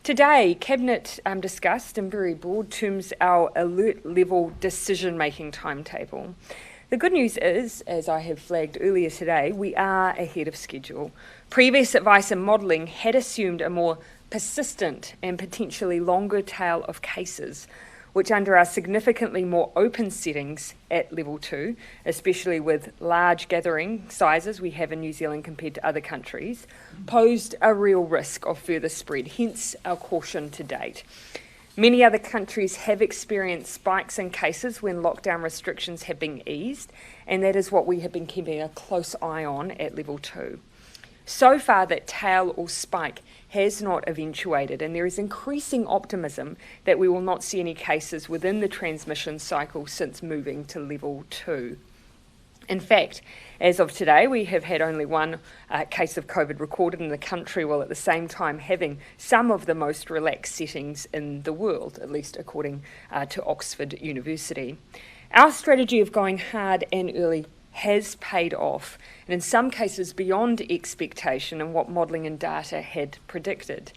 Today, Cabinet discussed in very broad terms our alert level decision-making timetable. The good news is, as I have flagged earlier today, we are ahead of schedule. Previous advice and modelling had assumed a more persistent and potentially longer tail of cases, which under our significantly more open settings at level 2, especially with large gathering sizes we have in New Zealand compared to other countries, posed a real risk of further spread, hence our caution to date. Many other countries have experienced spikes in cases when lockdown restrictions have been eased, and that is what we have been keeping a close eye on at level 2. So far, that tail or spike has not eventuated, and there is increasing optimism that we will not see any cases within the transmission cycle since moving to level 2. In fact, as of today, we have had only one case of COVID recorded in the country, while at the same time having some of the most relaxed settings in the world, at least according to Oxford University. Our strategy of going hard and early has paid off, and in some cases beyond expectation and what modelling and data had predicted.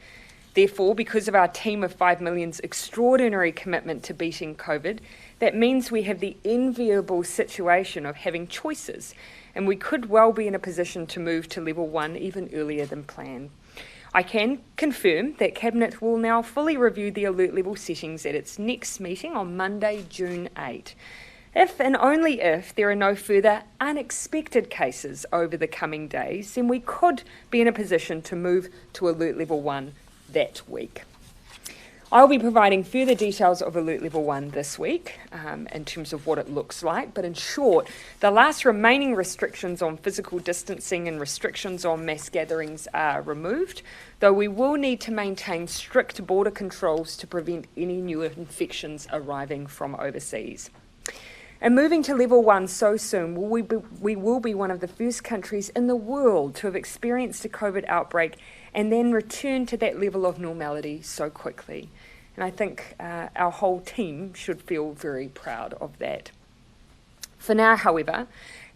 Therefore, because of our team of 5 million's extraordinary commitment to beating COVID, that means we have the enviable situation of having choices, and we could well be in a position to move to level 1 even earlier than planned. I can confirm that Cabinet will now fully review the alert level settings at its next meeting on Monday, June 8. If and only if there are no further unexpected cases over the coming days, then we could be in a position to move to alert level 1 that week. I'll be providing further details of alert level 1 this week in terms of what it looks like, but in short, the last remaining restrictions on physical distancing and restrictions on mass gatherings are removed, though we will need to maintain strict border controls to prevent any new infections arriving from overseas. And moving to level 1 so soon, we will be one of the first countries in the world to have experienced a COVID outbreak and then return to that level of normality so quickly. And I think our whole team should feel very proud of that. For now, however,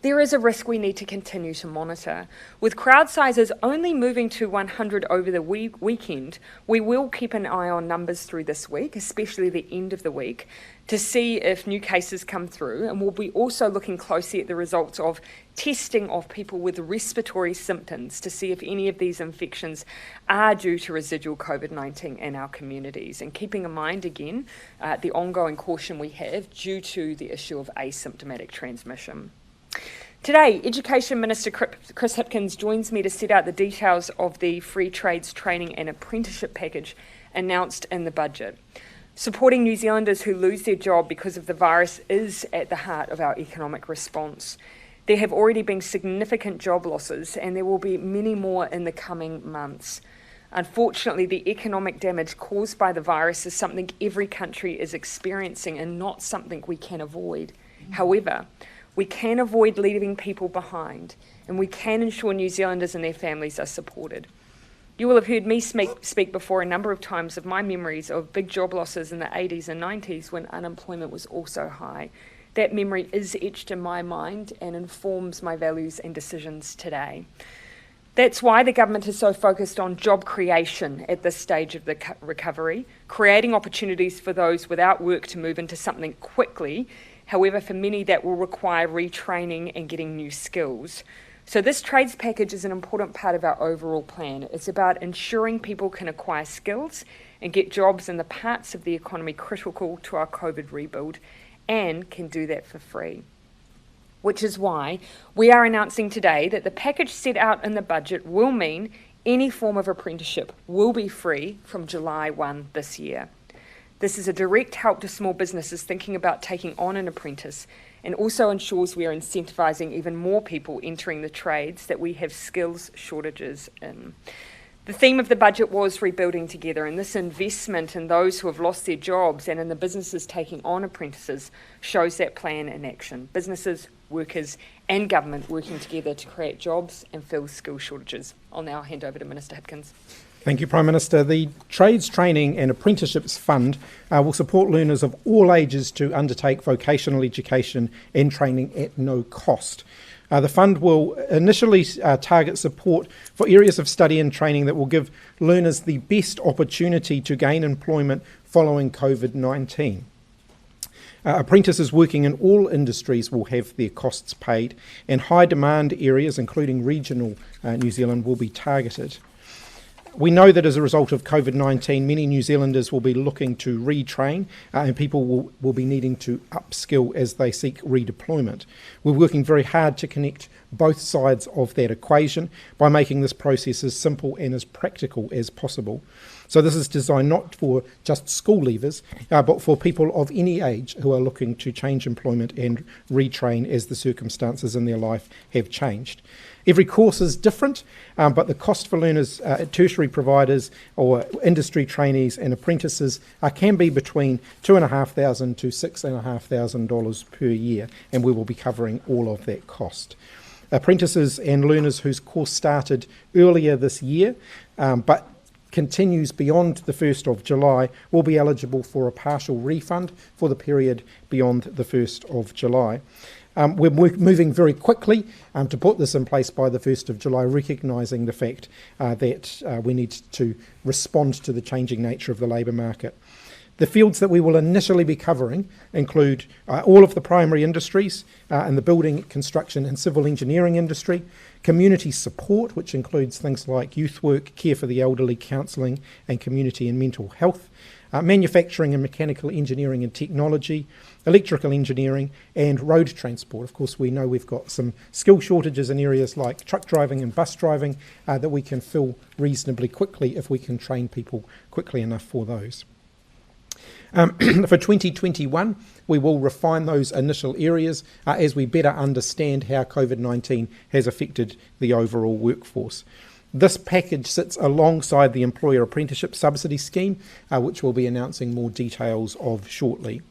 there is a risk we need to continue to monitor. With crowd sizes only moving to 100 over the weekend, we will keep an eye on numbers through this week, especially the end of the week, to see if new cases come through, and we'll be also looking closely at the results of testing of people with respiratory symptoms to see if any of these infections are due to residual COVID-19 in our communities, and keeping in mind again the ongoing caution we have due to the issue of asymptomatic transmission. Today, Education Minister Chris Hipkins joins me to set out the details of the free trades training and apprenticeship package announced in the budget. Supporting New Zealanders who lose their job because of the virus is at the heart of our economic response. There have already been significant job losses, and there will be many more in the coming months. Unfortunately, the economic damage caused by the virus is something every country is experiencing and not something we can avoid. However, we can avoid leaving people behind, and we can ensure New Zealanders and their families are supported. You will have heard me speak before a number of times of my memories of big job losses in the 80s and 90s when unemployment was also high. That memory is etched in my mind and informs my values and decisions today. That's why the government is so focused on job creation at this stage of the recovery, creating opportunities for those without work to move into something quickly. However, for many that will require retraining and getting new skills. So this trades package is an important part of our overall plan. It's about ensuring people can acquire skills and get jobs in the parts of the economy critical to our COVID rebuild, and can do that for free. Which is why we are announcing today that the package set out in the budget will mean any form of apprenticeship will be free from July 1 this year. This is a direct help to small businesses thinking about taking on an apprentice, and also ensures we are incentivising even more people entering the trades that we have skills shortages in. The theme of the budget was rebuilding together, and this investment in those who have lost their jobs and in the businesses taking on apprentices shows that plan in action. Businesses, workers and government working together to create jobs and fill skill shortages. I'll now hand over to Minister Hipkins. Thank you, Prime Minister. The Trades Training and Apprenticeships Fund will support learners of all ages to undertake vocational education and training at no cost. The fund will initially target support for areas of study and training that will give learners the best opportunity to gain employment following COVID-19. Apprentices working in all industries will have their costs paid, and high demand areas, including regional New Zealand, will be targeted. We know that as a result of COVID-19, many New Zealanders will be looking to retrain and people will be needing to upskill as they seek redeployment. We're working very hard to connect both sides of that equation by making this process as simple and as practical as possible. So this is designed not for just school leavers, but for people of any age who are looking to change employment and retrain as the circumstances in their life have changed. Every course is different, but the cost for learners at tertiary providers or industry trainees and apprentices can be between $2,500 to $6,500 per year, and we will be covering all of that cost. Apprentices and learners whose course started earlier this year, but continues beyond the 1st of July, will be eligible for a partial refund for the period beyond the 1st of July. We're moving very quickly to put this in place by the 1st of July, recognising the fact that we need to respond to the changing nature of the labour market. The fields that we will initially be covering include all of the primary industries in the building, construction and civil engineering industry, community support, which includes things like youth work, care for the elderly, counselling and community and mental health, manufacturing and mechanical engineering and technology, electrical engineering and road transport. Of course, we know we've got some skill shortages in areas like truck driving and bus driving that we can fill reasonably quickly if we can train people quickly enough for those. For 2021, we will refine those initial areas as we better understand how COVID-19 has affected the overall workforce. This package sits alongside the Employer Apprenticeship Subsidy Scheme, which we'll be announcing more details of shortly.